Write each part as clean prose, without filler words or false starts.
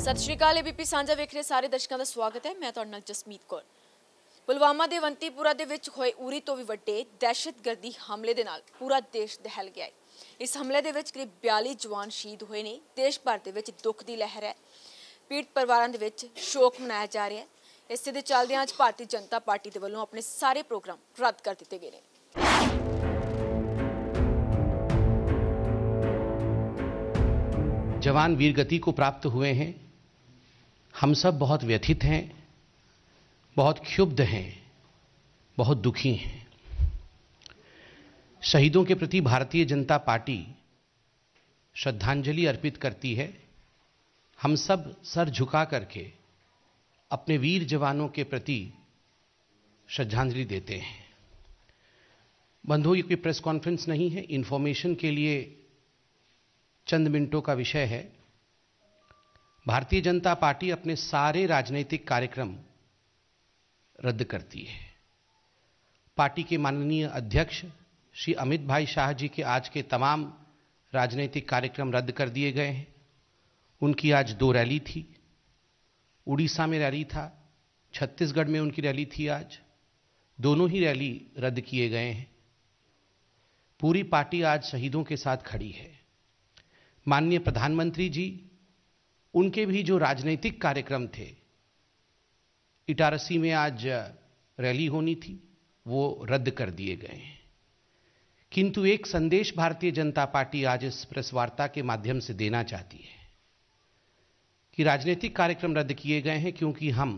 सत श्री अकाल एबीपी साझा वेख रहे सारे दर्शकों का स्वागत है। मैं तुहाडे नाल जसमीत कौर। पुलवामा के अवंतीपुरा दे विच होए उरी तो भी वड्डे दहशतगर्दी हमले दे नाल पूरा देश दहल गया है। इस हमले दे विच करीब 42 जवान शहीद हुए ने। देश भर दे विच दुख की लहर है। पीड़ित परिवारों दे विच शोक मनाया जा रहा है। इस दे चलदे अज भारतीय जनता पार्टी दे वल्लों अपने सारे प्रोग्राम रद्द कर दिए गए हैं। जवान वीरगति को प्राप्त हुए हैं। हम सब बहुत व्यथित हैं, बहुत क्षुब्ध हैं, बहुत दुखी हैं। शहीदों के प्रति भारतीय जनता पार्टी श्रद्धांजलि अर्पित करती है। हम सब सर झुका करके अपने वीर जवानों के प्रति श्रद्धांजलि देते हैं। बंधुओं, ये कोई प्रेस कॉन्फ्रेंस नहीं है, इंफॉर्मेशन के लिए चंद मिनटों का विषय है। भारतीय जनता पार्टी अपने सारे राजनीतिक कार्यक्रम रद्द करती है। पार्टी के माननीय अध्यक्ष श्री अमित भाई शाह जी के आज के तमाम राजनीतिक कार्यक्रम रद्द कर दिए गए हैं। उनकी आज 2 रैली थी। उड़ीसा में रैली था, छत्तीसगढ़ में उनकी रैली थी। आज दोनों ही रैली रद्द किए गए हैं। पूरी पार्टी आज शहीदों के साथ खड़ी है। माननीय प्रधानमंत्री जी, उनके भी जो राजनीतिक कार्यक्रम थे, इटारसी में आज रैली होनी थी, वो रद्द कर दिए गए हैं। किंतु एक संदेश भारतीय जनता पार्टी आज इस प्रेस वार्ता के माध्यम से देना चाहती है कि राजनीतिक कार्यक्रम रद्द किए गए हैं क्योंकि हम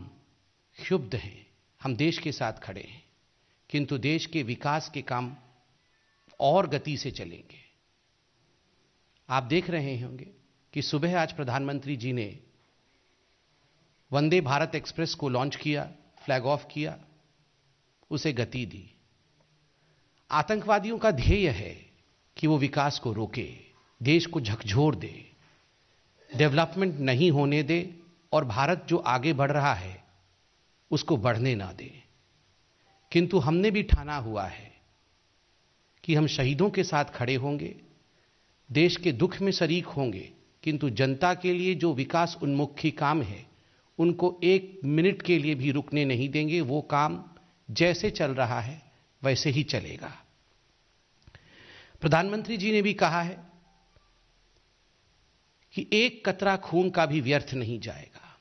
क्षुब्ध हैं, हम देश के साथ खड़े हैं, किंतु देश के विकास के काम और गति से चलेंगे। आप देख रहे होंगे कि सुबह आज प्रधानमंत्री जी ने वंदे भारत एक्सप्रेस को लॉन्च किया, फ्लैग ऑफ किया, उसे गति दी। आतंकवादियों का ध्येय है कि वो विकास को रोके, देश को झकझोर दे, डेवलपमेंट नहीं होने दे और भारत जो आगे बढ़ रहा है उसको बढ़ने ना दे। किंतु हमने भी ठाना हुआ है कि हम शहीदों के साथ खड़े होंगे, देश के दुख में शरीक होंगे, किंतु जनता के लिए जो विकास उन्मुखी काम है उनको 1 मिनट के लिए भी रुकने नहीं देंगे। वो काम जैसे चल रहा है वैसे ही चलेगा। प्रधानमंत्री जी ने भी कहा है कि एक कतरा खून का भी व्यर्थ नहीं जाएगा।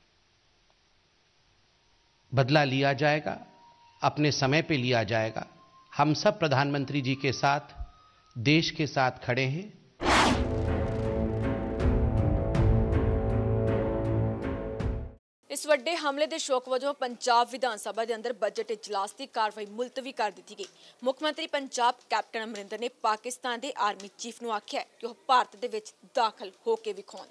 बदला लिया जाएगा, अपने समय पे लिया जाएगा। हम सब प्रधानमंत्री जी के साथ, देश के साथ खड़े हैं। इस वड्डे हमले के शौक वजों पंजाब विधान सभा के अंदर बजट इजलास की कार्रवाई मुलतवी कर दी गई। मुख्यमंत्री पंजाब कैप्टन अमरिंदर ने पाकिस्तान के आर्मी चीफ को आख्या कि वह भारत के विच दाखिल होके विखाउण।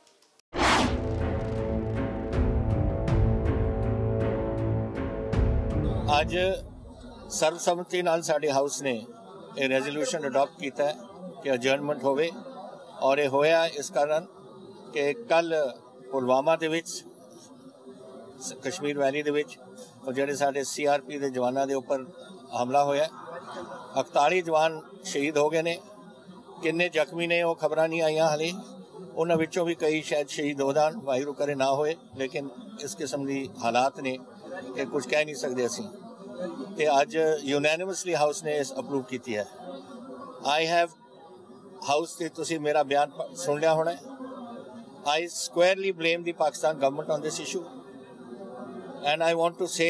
आज सर्वसम्मति नाल साडे हाउस ने यह रेजोल्यूशन अडॉप्ट किया है कि अजर्नमेंट होवे और ये होया इस कारण कि कल पुलवामा दे विच कश्मीर वैली दे विच और जिहड़े साडे CRP दे जवानां दे उपर हमला होया। 41 जवान शहीद हो गए ने। किन्ने जख्मी ने वो खबरां नहीं आईयां हाले। उन्हां विचों भी कई शायद शहीद हो जाण, वाहिगुरू करे ना होए, लेकिन इस किस्म की हालात ने कि कुछ कह नहीं सकते असीं। ते अज यूनैनिमसली हाउस ने इस अप्रूव की है। आई हैव हाउस से तुसीं मेरा बयान सुन लिया होना है। I squarely blame the Pakistan government on this issue and I want to say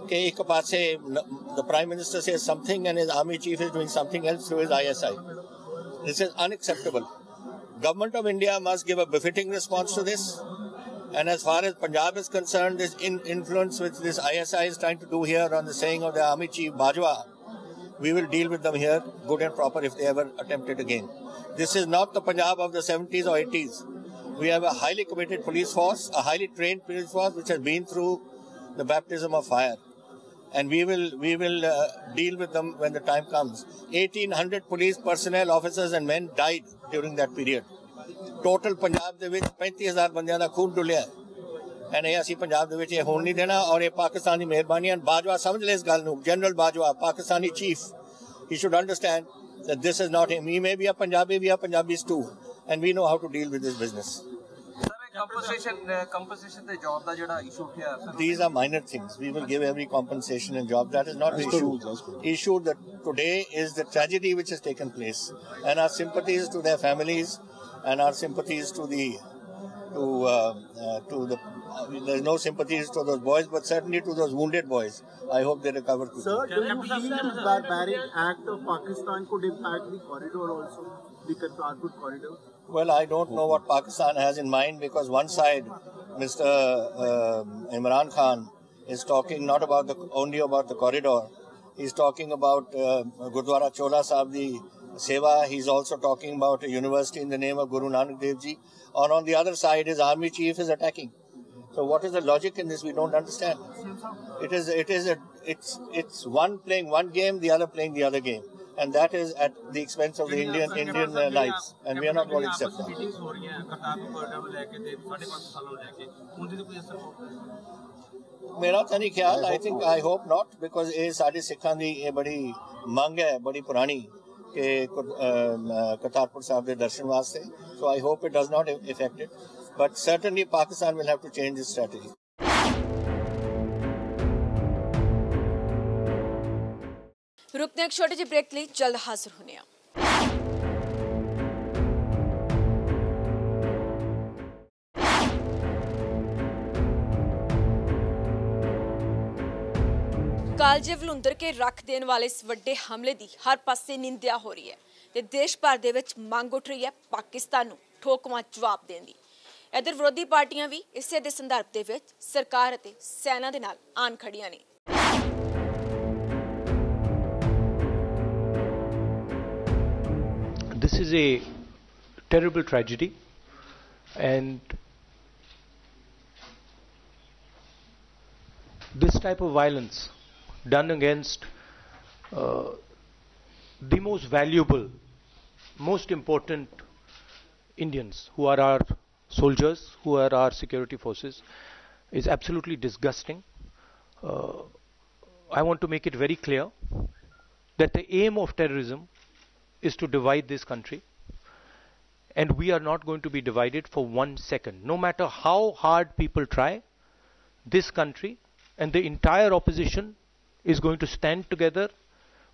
कि एक पासे the prime minister says something and his army chief is doing something else through his ISI. This is unacceptable. Government of India must give a befitting response to this. And as far as Punjab is concerned, this influence which this ISI is trying to do here on the saying of the army chief Bajwa, we will deal with them here good and proper if they ever attempt it again. This is not the Punjab of the 70s or 80s. We have a highly committed police force, a highly trained police force which has been through the baptism of fire. And we will deal with them when the time comes. 1,800 police personnel, officers and men died during that period. Total Punjab ਦੇ ਵਿੱਚ 35,000 ਬੰਦਿਆਂ ਦਾ ਖੂਨ ਡੁੱਲਿਆ and ਇਹ ਅਸੀਂ ਪੰਜਾਬ ਦੇ ਵਿੱਚ ਇਹ ਹੋਣ ਨਹੀਂ ਦੇਣਾ ਔਰ ਇਹ ਪਾਕਿਸਤਾਨ ਦੀ ਮਿਹਰਬਾਨੀ ਹੈ। ਬਾਜਵਾ ਸਮਝ ਲੈ ਇਸ ਗੱਲ ਨੂੰ। General Bajwa, Pakistani chief, he should understand that this is not him. He may be a Punjabi, we are Punjabis too, and we know how to deal with this business. compensation the job ਦਾ ਜਿਹੜਾ issue ਉੱਠਿਆ sir? These are minor things. We will give every compensation and job. That is not the issue. Issue that today is the tragedy which has taken place, and our sympathies to their families, and our sympathies to the. There's no sympathies to those boys, but certainly to those wounded boys. I hope they recover quickly. Sir, do you feel this barbaric act of Pakistan could impact the corridor also, the Kartarpur corridor? Well, I don't know what Pakistan has in mind, because one side, Mr. Imran Khan, is talking not about only about the corridor. He's talking about Gurdwara Chola Sahib, the Seva. He's also talking about a university in the name of Guru Nanak Dev Ji. And on the other side, his army chief is attacking. So what is the logic in this? We don't understand. It's one playing one game, the other playing the other game, and that is at the expense of the Indian lives, and we are not going to accept that. मेरा तो नहीं ख्याल. I hope not, because ये सारे सिखां दी ये बड़ी मांग है, बड़ी पुरानी के करतारपुर साहब के दर्शन वास्ते. So I hope it does not affect it. But certainly Pakistan will have to change its strategy. रुकते एक छोटे ਜਿਹੇ ब्रेक ਲਈ जल्द हाजिर होने हैं. ਕਾਲਜੇ ਵਲੁੰਦਰ ਕੇ ਰੱਖ ਦੇਣ ਵਾਲੇ ਇਸ ਵੱਡੇ ਹਮਲੇ ਦੀ ਹਰ ਪਾਸੇ ਨਿੰਦਿਆ ਹੋ ਰਹੀ ਹੈ ਤੇ ਦੇਸ਼ ਭਰ ਦੇ ਵਿੱਚ ਮੰਗ ਉੱਠ ਰਹੀ ਹੈ ਪਾਕਿਸਤਾਨ ਨੂੰ ਠੋਕਵਾਂ ਜਵਾਬ ਦੇਣ ਦੀ. इधर विरोधी पार्टियां भी इसे दे संदर्भ दे विच सरकार अते सेना दे नाल आन खड़ियां ने. This is a terrible tragedy, and this type of violence done against the most valuable, most important Indians who are our soldiers, who are our security forces, is absolutely disgusting. I want to make it very clear that the aim of terrorism is to divide this country, and we are not going to be divided for 1 second. No matter how hard people try, this country and the entire opposition is going to stand together.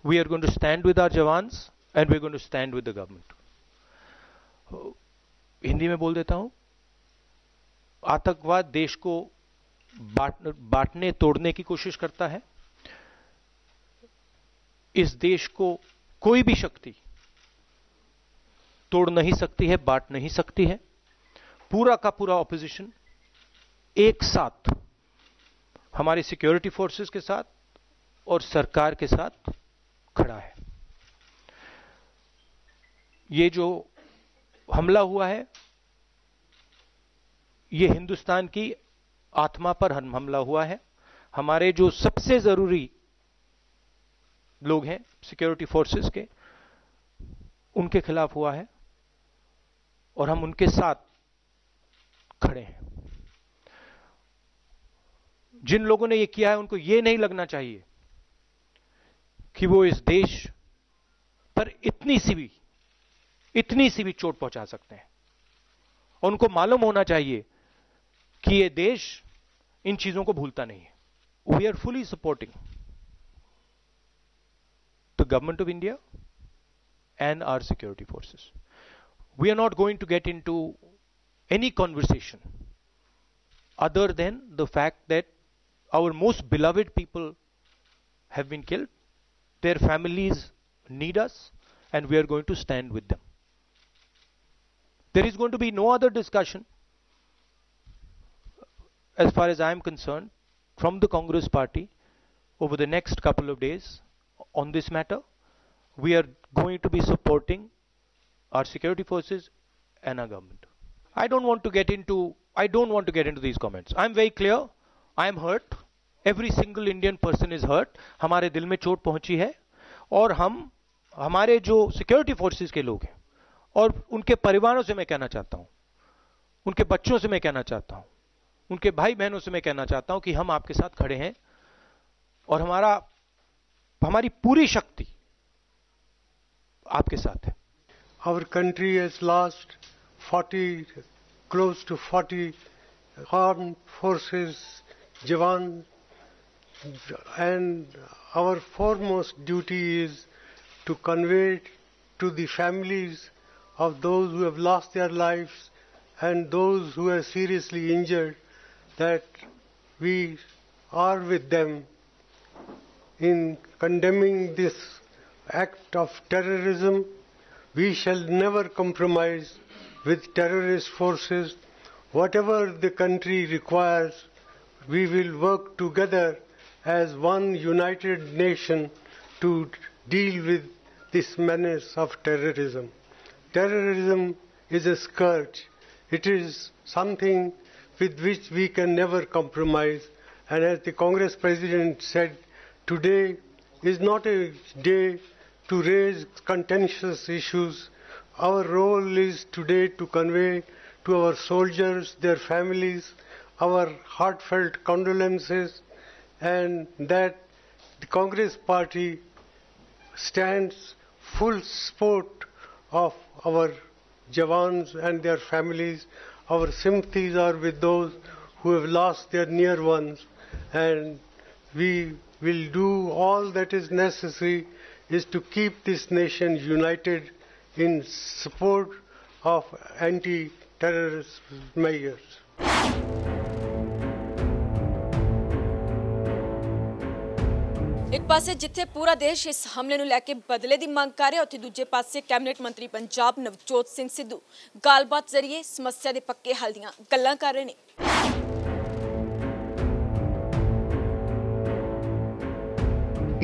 We are going to stand with our jawans, and we are going to stand with the government. Hindi में बोल देता हूं, आतंकवाद देश को बांटने तोड़ने की कोशिश करता है. इस देश को कोई भी शक्ति तोड़ नहीं सकती है, बांट नहीं सकती है. पूरा का पूरा ऑपोजिशन एक साथ हमारे सिक्योरिटी फोर्सेस के साथ और सरकार के साथ खड़ा है. ये जो हमला हुआ है, ये हिंदुस्तान की आत्मा पर हमला हुआ है. हमारे जो सबसे जरूरी लोग हैं सिक्योरिटी फोर्सेस के, उनके खिलाफ हुआ है, और हम उनके साथ खड़े हैं. जिन लोगों ने ये किया है, उनको ये नहीं लगना चाहिए कि वो इस देश पर इतनी सी भी चोट पहुंचा सकते हैं. और उनको मालूम होना चाहिए कि ये देश इन चीजों को भूलता नहीं है. We are fully supporting the government of India and our security forces. We are not going to get into any conversation other than the fact that our most beloved people have been killed. Their families need us, and we are going to stand with them. There is going to be no other discussion, as far as I am concerned, from the Congress party over the next couple of days on this matter. We are going to be supporting our security forces and our government. I don't want to get into these comments. I am very clear. I am hurt. Every single Indian person is hurt. हमारे दिल में चोट पहुंची है, और हमारे जो security forces के लोग हैं और उनके परिवारों से मैं कहना चाहता हूं, उनके बच्चों से मैं कहना चाहता हूं, उनके भाई बहनों से मैं कहना चाहता हूं कि हम आपके साथ खड़े हैं, और हमारी पूरी शक्ति आपके साथ है. Our country has lost 40 close to 40 armed forces, Jawan, and our foremost duty is to convey to the families of those who have lost their lives and those who are seriously injured that we are with them in condemning this act of terrorism. We shall never compromise with terrorist forces. Whatever the country requires, we will work together as one united nation to deal with this menace of terrorism. Terrorism is a scourge. It is something with which we can never compromise. And as the Congress President said, today is not a day to raise contentious issues. Our role is today to convey to our soldiers, their families, our heartfelt condolences, and that the Congress Party stands full support of our Jawans and their families. Our sympathies are with those who have lost their near ones, and we will do all that is necessary is to keep this nation united in support of anti-terrorist measures. ਇੱਕ ਪਾਸੇ ਜਿੱਥੇ ਪੂਰਾ ਦੇਸ਼ ਇਸ ਹਮਲੇ ਨੂੰ ਲੈ ਕੇ ਬਦਲੇ ਦੀ ਮੰਗ ਕਰ ਰਿਹਾ, ਉੱਥੇ ਦੂਜੇ ਪਾਸੇ ਕੈਬਨਿਟ ਮੰਤਰੀ ਪੰਜਾਬ ਨਵਜੋਤ ਸਿੰਘ ਸਿੱਧੂ ਗੱਲਬਾਤ ਜ਼ਰੀਏ ਸਮੱਸਿਆ ਦੇ ਪੱਕੇ ਹੱਲ ਦੀਆਂ ਗੱਲਾਂ ਕਰ ਰਹੇ ਨੇ।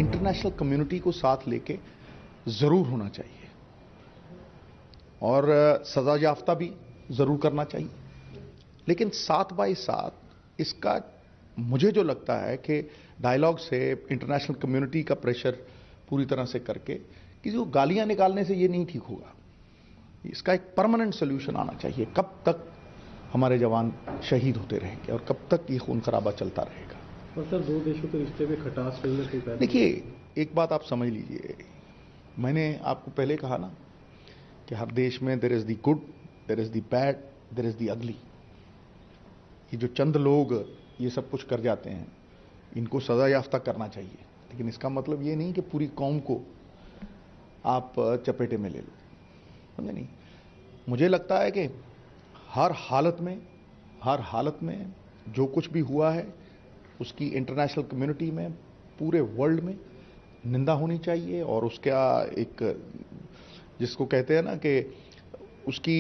इंटरनेशनल कम्युनिटी को साथ लेके जरूर होना चाहिए और सजा याफ्ता भी जरूर करना चाहिए, लेकिन साथ बाय साथ इसका मुझे जो लगता है कि डायलॉग से इंटरनेशनल कम्युनिटी का प्रेशर पूरी तरह से करके किसी को गालियां निकालने से ये नहीं ठीक होगा। इसका एक परमानेंट सोल्यूशन आना चाहिए। कब तक हमारे जवान शहीद होते रहेंगे और कब तक ये खून खराबा चलता रहेगा? और सर, दो देशों के रिश्ते में खटास मिलने कोई पैदा। देखिए, एक बात आप समझ लीजिए, मैंने आपको पहले कहा ना कि हर देश में there is the good, there is the bad, there is the ugly. ये जो चंद लोग ये सब कुछ कर जाते हैं, इनको सजा याफ्ता करना चाहिए, लेकिन इसका मतलब ये नहीं कि पूरी कौम को आप चपेटे में ले लो, समझे नहीं? मुझे लगता है कि हर हालत में जो कुछ भी हुआ है उसकी इंटरनेशनल कम्युनिटी में, पूरे वर्ल्ड में निंदा होनी चाहिए और उसका एक, जिसको कहते हैं ना कि उसकी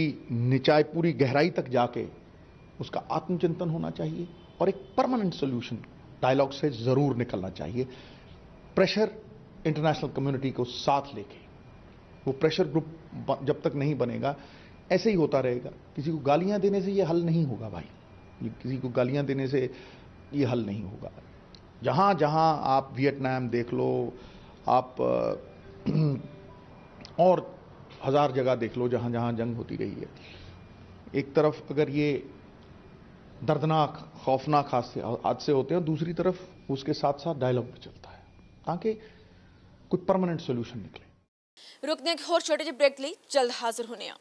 निचाई पूरी गहराई तक जाके उसका आत्मचिंतन होना चाहिए और एक परमानेंट सोल्यूशन डायलॉग से जरूर निकलना चाहिए। प्रेशर इंटरनेशनल कम्युनिटी को साथ लेके, वो प्रेशर ग्रुप जब तक नहीं बनेगा ऐसे ही होता रहेगा। किसी को गालियां देने से ये हल नहीं होगा भाई, किसी को गालियां देने से ये हल नहीं होगा। जहां जहां आप वियतनाम देख लो, आप और हजार जगह देख लो जहां जहां जंग होती रही है, एक तरफ अगर ये दर्दनाक खौफनाक हादसे होते हैं, दूसरी तरफ उसके साथ साथ डायलॉग भी चलता है ताकि कुछ परमानेंट सोल्यूशन निकले। रुकने एक और छोटे ਜਿਹੇ ब्रेक ਲਈ जल्द हाजिर होने ਆ।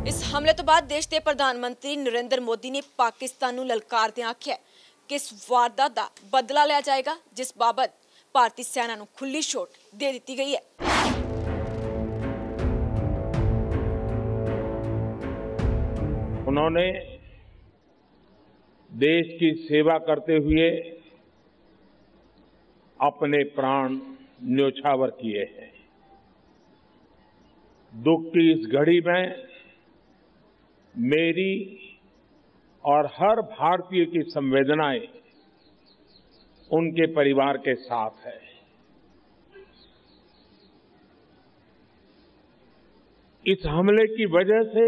इस हमले तो बाद देश के प्रधानमंत्री नरेंद्र मोदी ने पाकिस्तान ਨੂੰ ਲਲਕਾਰਦਿਆਂ ਆਖਿਆ कि इस वारदात ਦਾ बदला लिया जाएगा, जिस बाबत भारतीय सेना ਨੂੰ खुली छूट दे दी गई है। उन्होंने देश की सेवा करते हुए अपने प्राण न्योछावर किए हैं। दुख की इस घड़ी में मेरी और हर भारतीय की संवेदनाएं उनके परिवार के साथ है। इस हमले की वजह से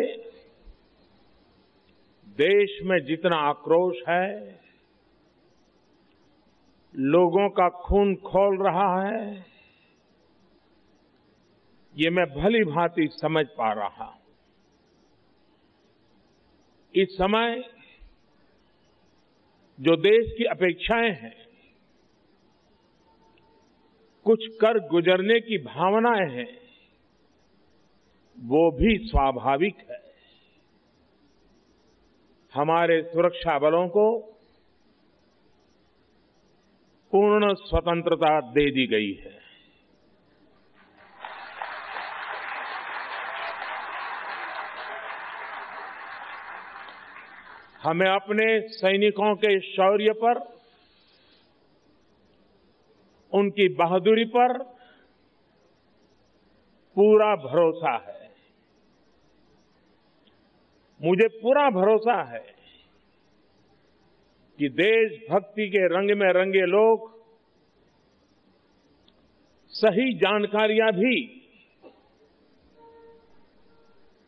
देश में जितना आक्रोश है, लोगों का खून खौल रहा है, ये मैं भली भांति समझ पा रहा हूं। इस समय जो देश की अपेक्षाएं हैं कुछ कर गुजरने की भावनाएं हैं, वो भी स्वाभाविक है। हमारे सुरक्षा बलों को पूर्ण स्वतंत्रता दे दी गई है। हमें अपने सैनिकों के शौर्य पर, उनकी बहादुरी पर पूरा भरोसा है। मुझे पूरा भरोसा है कि देशभक्ति के रंग में रंगे लोग सही जानकारियां भी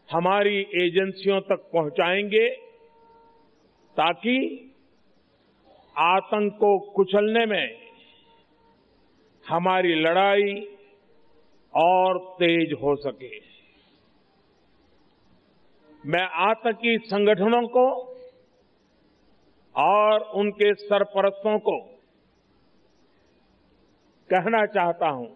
हमारी एजेंसियों तक पहुंचाएंगे, ताकि आतंक को कुचलने में हमारी लड़ाई और तेज हो सके। मैं आतंकी संगठनों को और उनके सरपरस्तों को कहना चाहता हूं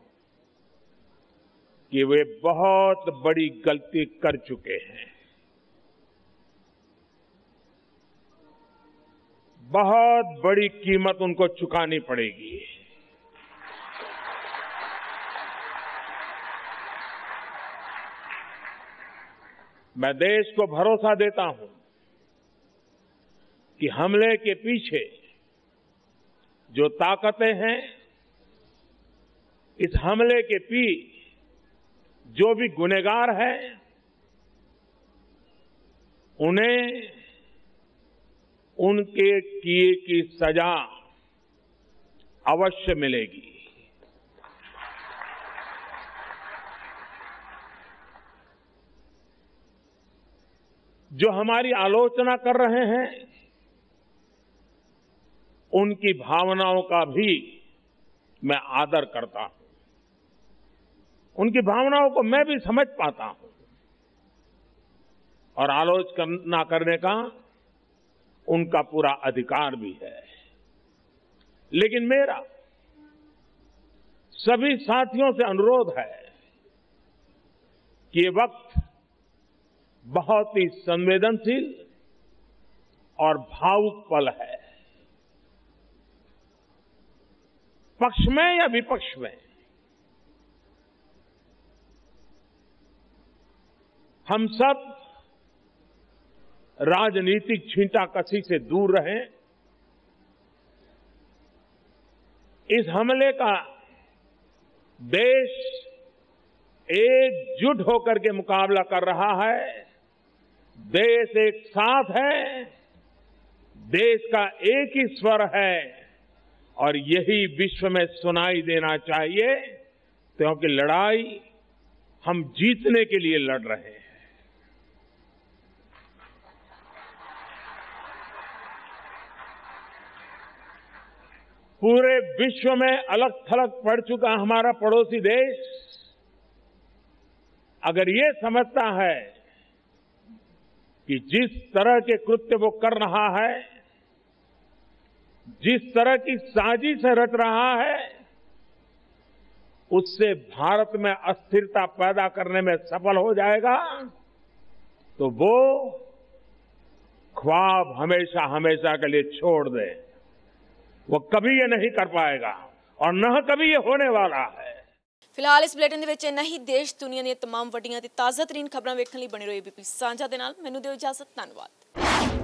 कि वे बहुत बड़ी गलती कर चुके हैं। बहुत बड़ी कीमत उनको चुकानी पड़ेगी। मैं देश को भरोसा देता हूं कि हमले के पीछे जो ताकतें हैं, इस हमले के पीछे जो भी गुनहगार हैं, उन्हें उनके किए की सजा अवश्य मिलेगी। जो हमारी आलोचना कर रहे हैं, उनकी भावनाओं का भी मैं आदर करता हूं। उनकी भावनाओं को मैं भी समझ पाता हूं और आलोचना करने का उनका पूरा अधिकार भी है। लेकिन मेरा सभी साथियों से अनुरोध है कि ये वक्त बहुत ही संवेदनशील और भावुक पल है। पक्ष में या विपक्ष में, हम सब राजनीतिक छींटाकशी से दूर रहें। इस हमले का देश एकजुट होकर के मुकाबला कर रहा है। देश एक साथ है, देश का एक ही स्वर है और यही विश्व में सुनाई देना चाहिए, क्योंकि लड़ाई हम जीतने के लिए लड़ रहे हैं। पूरे विश्व में अलग थलग पड़ चुका हमारा पड़ोसी देश अगर ये समझता है कि जिस तरह के कृत्य वो कर रहा है, जिस तरह की साजिश रच रहा है, उससे भारत में अस्थिरता पैदा करने में सफल हो जाएगा, तो वो ख्वाब हमेशा हमेशा के लिए छोड़ दे। वो कभी ये नहीं कर पाएगा और न कभी ये होने वाला है। ਫਿਲਹਾਲ ਇਸ ਬੁਲੇਟਿਨ ਦੇ ਵਿੱਚ ਇੰਨਾ ਹੀ। ਦੇਸ਼ ਦੁਨੀਆ ਦੀਆਂ तमाम ਵੱਡੀਆਂ ਤੇ ਤਾਜ਼ਾ ਤਰੀਨ ਖਬਰਾਂ ਵੇਖਣ ਲਈ ਬਣੇ ਰਹੋ ABP ਸਾਂਝਾ ਦੇ ਨਾਲ। ਮੈਨੂੰ ਦਿਓ ਇਜਾਜ਼ਤ। ਧੰਨਵਾਦ।